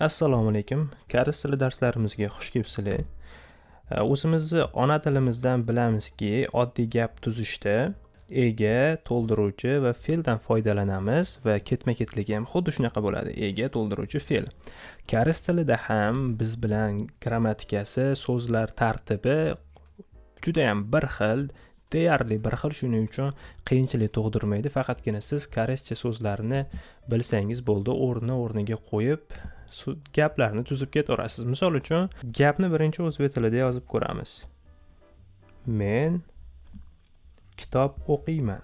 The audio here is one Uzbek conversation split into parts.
Assalomu alaykum. Koreys tili darslarimizga xush kelibsizlar. O'zimizni ona tilimizdan bilamizki, oddiy gap tuzishda ega, to'ldiruvchi va fe'ldan foydalanamiz va ketma-ketligi ham xuddi shunaqa bo'ladi. Ega, to'ldiruvchi, fe'l. Koreys tilida ham biz bilan grammatikasi, so'zlar tartibi juda ham bir xil, deyarli bir xil, shuning uchun qiyinchilik tug'dirmaydi. Faqatgina siz koreyscha so'zlarni bilsangiz bo'ldi, o'rniga qo'yib gaplarni tuzib ketaverasiz. Misol uchun, gapni birinchi o'zbek tilida yozib ko'ramiz. Men kitob o'qiyman.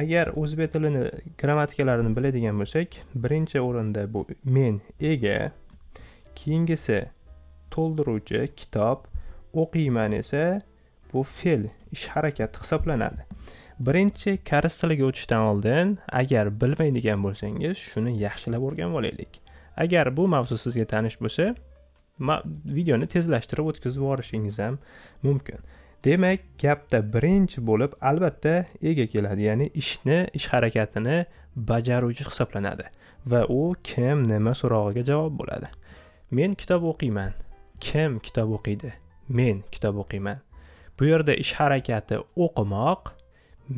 Agar o'zbek tilini grammatikalarini biladigan bo'lsak, birinchi o'rinda bu men ega, keyingisi to'ldiruvchi kitob, o'qiyman esa bu fe'l, ish harakati hisoblanadi. Birinchi koreys tiliga o'tishdan oldin, agar bilmaydigan bo'lsangiz, shuni yaxshilab o'rganib olaylik. Agar bu mavzu sizga tanish bo'lsa, videoni tezlashtirib o'tkazib yuborishingiz ham mumkin. Demak, gapda birinchi bo'lib albatta ega keladi, ya'ni ish harakatini bajaruvchi hisoblanadi va u kim, nima so'rog'iga javob bo'ladi. Men kitob o'qiyman. Kim kitob o'qiydi? Men kitob o'qiyman. Bu yerda ish harakati o'qimoq,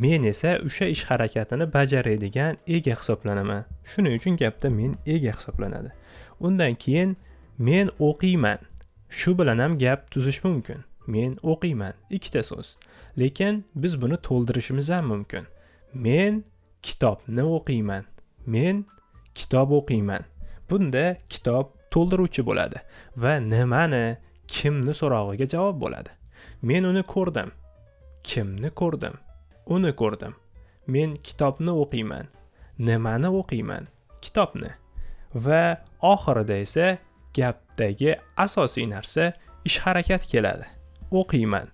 men esa o'sha ish harakatini bajaradigan ega hisoblanaman. Shuning uchun gapda men ega hisoblanadi. Undan keyin men o'qiyman. Shu bilan ham gap tuzish mumkin. Men o'qiyman. Ikkita so'z. Lekin biz buni to'ldirishimiz ham mumkin. Men kitobni o'qiyman. Men kitob o'qiyman. Bunda kitob to'ldiruvchi bo'ladi va nimani, kimni so'rog'iga javob bo'ladi. Men uni ko'rdim. Kimni ko'rdim? Uni ko'rdim. Men kitobni o'qiyman. Nimani o'qiyman? Kitobni. Va oxirida esa gapdagi asosiy narsa ish harakat keladi. O'qiyman.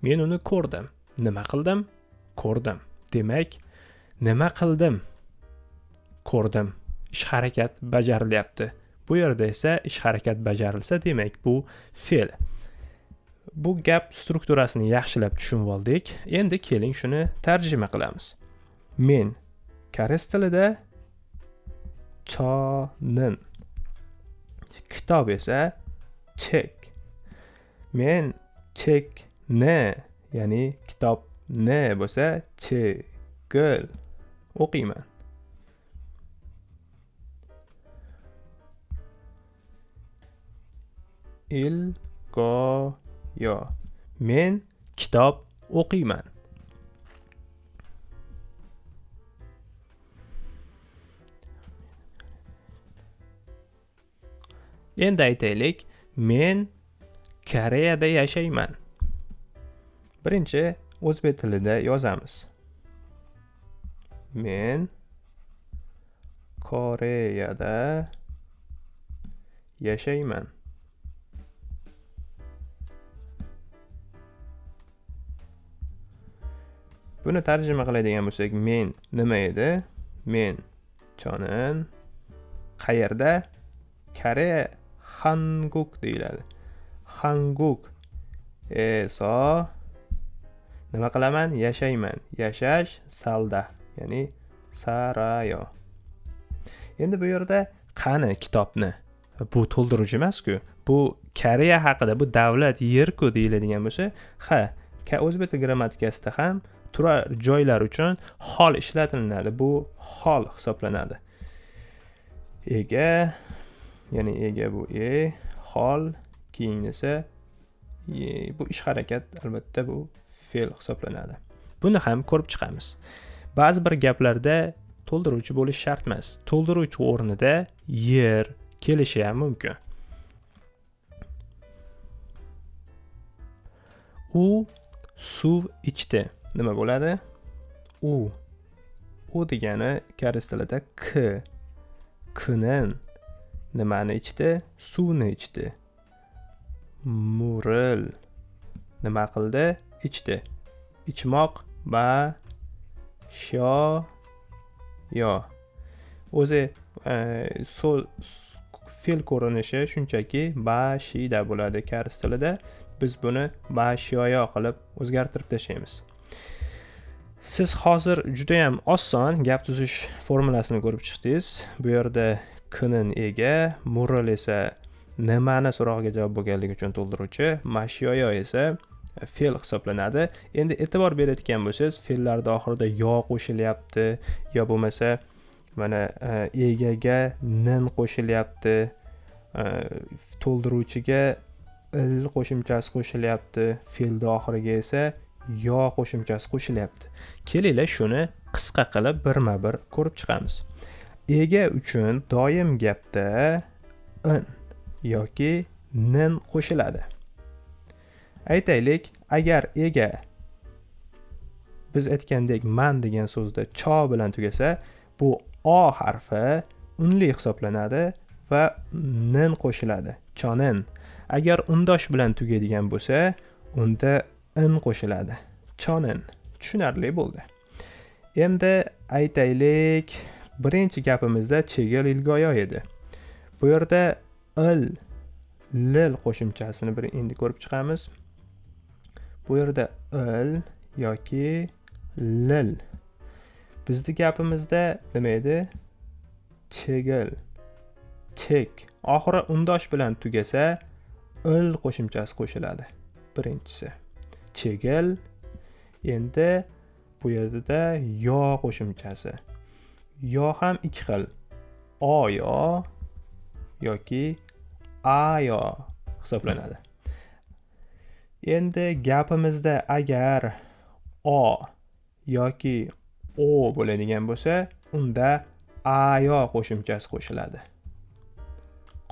Men uni ko'rdim. Nima qildim? Ko'rdim. Demak, nima qildim? Ko'rdim. Ish harakat bajarilyapti. Bu yerda esa ish harakat bajarilsa, demak bu fe'l. Bu gap strukturasini yaxshilab tushunib oldik. Endi keling shuni tarjima qilamiz. Men koreys tilida chonin. Kitob esa chek. Men chekni, ya'ni kitobni bo'lsa chegil o'qiyman. Yo. Men kitob o'qiyman. Endi aytaylik, men Koreyada yashayman. Birinchi o'zbek tilida yozamiz. Men Koreyada yashayman. Buni tarjima qiladigan bo'lsak, men nima edi? Men chonin. Qayerda? Koreya, Hanguk deyiladi. Hanguk esa nima qilaman? Yashayman. Yashash salda, ya'ni sarayo. Endi bu yerda qani kitobni? Bu to'ldiruvchi emas-ku. Bu Koreya haqida, bu davlat, yer-ku deyiladigan bo'lsa, o'zbek grammatikasida ham turar joylar uchun hol ishlatilinadi. Bu hol hisoblanadi. Ega, ya'ni ega bu hol, keyingisi bu ish harakat, albatta bu fe'l hisoblanadi. Buni ham ko'rib chiqamiz. Ba'zi bir gaplarda to'ldiruvchi bo'lish shart emas. To'ldiruvchi o'rnida yer kelishi ham mumkin. U suv ichdi. Nima bo'ladi? U degani koreys tilida k. K'nin nimani ichdi? Suvni ichdi. Muril nima qildi? Ichdi. Ichmoq yo. O'zi fe'l ko'rinishi shunchaki shida bo'ladi koreys tilida. Biz buni yo qilib o'zgartirib tashlaymiz. Siz hozir juda ham oson gap tuzish formulasini ko'rib chiqdingiz. Bu yerda k'nin ega, moral esa nimani so'rog'iga javob bo'lganligi uchun to'ldiruvchi, mashyoyo esa fe'l hisoblanadi. Endi e'tibor berayotgan bo'lsangiz, fe'llarda oxirida yo qo'shilyapti, yo bo'lmasa mana egaga nin qo'shilyapti, to'ldiruvchiga il qo'shimchasi qo'shilyapti, fe'lda oxiriga esa yo qo'shimchasi qo'shilyapti. Kelinglar shuni qisqa qilib birma-bir ko'rib chiqamiz. Ega uchun doim gapda in yoki nin qo'shiladi. Aytaylik, agar ega biz aytgandek man degan so'zda cho bilan tugasa, bu o harfi unli hisoblanadi va nin qo'shiladi. Chonin. Agar undosh bilan tugaydigan bo'lsa, unda in qo'shiladi. Chonin. Tushunarli bo'ldi. Endi aytaylik, birinchi gapimizda chegil ilgoyo edi. Bu yerda lil qo'shimchasini endi ko'rib chiqamiz. Bu yerda il yoki lil. Bizning gapimizda nima edi? Chegil. Chek. Oxiri undosh bilan tugasa, il qo'shimchasi qo'shiladi. Birinchisi. Chegil. Endi bu yerda yo qo'shimchasi. Yo ham ikki xil. Oyo yoki ayo hisoblanadi. Endi gapimizda agar o yoki o bo'ladigan bo'lsa, unda ayo qo'shimchasi qo'shiladi.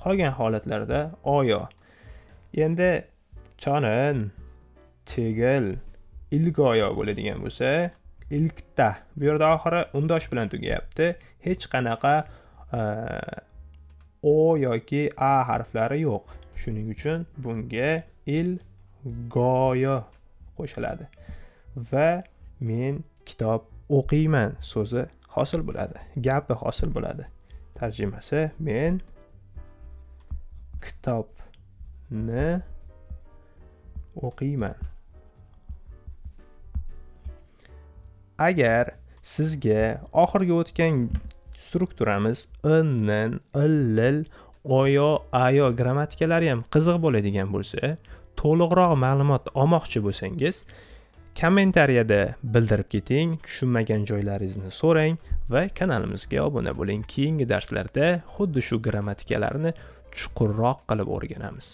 Qolgan holatlarda oyo. Endi chonin, chegil, ilgoyo bo'ladigan bo'lsa, ilkta. Bu yerda oxiri undosh bilan tugayapti. Hech qanaqa o yoki a harflari yo'q. Shuning uchun bunga ilgoyo qo'shiladi. Va men kitob o'qiyman so'zi hosil bo'ladi. Gapi hosil bo'ladi. Tarjimasi: men kitobni o'qiyman. Agar sizga oxirgi o'tgan strukturamiz innin, illil, oyo, ayo grammatikalari ham qiziq bo'ladigan bo'lsa, to'liqroq ma'lumot olmoqchi bo'lsangiz, kommentariyada bildirib keting, tushunmagan joylaringizni so'rang va kanalimizga obuna bo'ling. Keyingi darslarda xuddi shu grammatikalarni chuqurroq qilib o'rganamiz.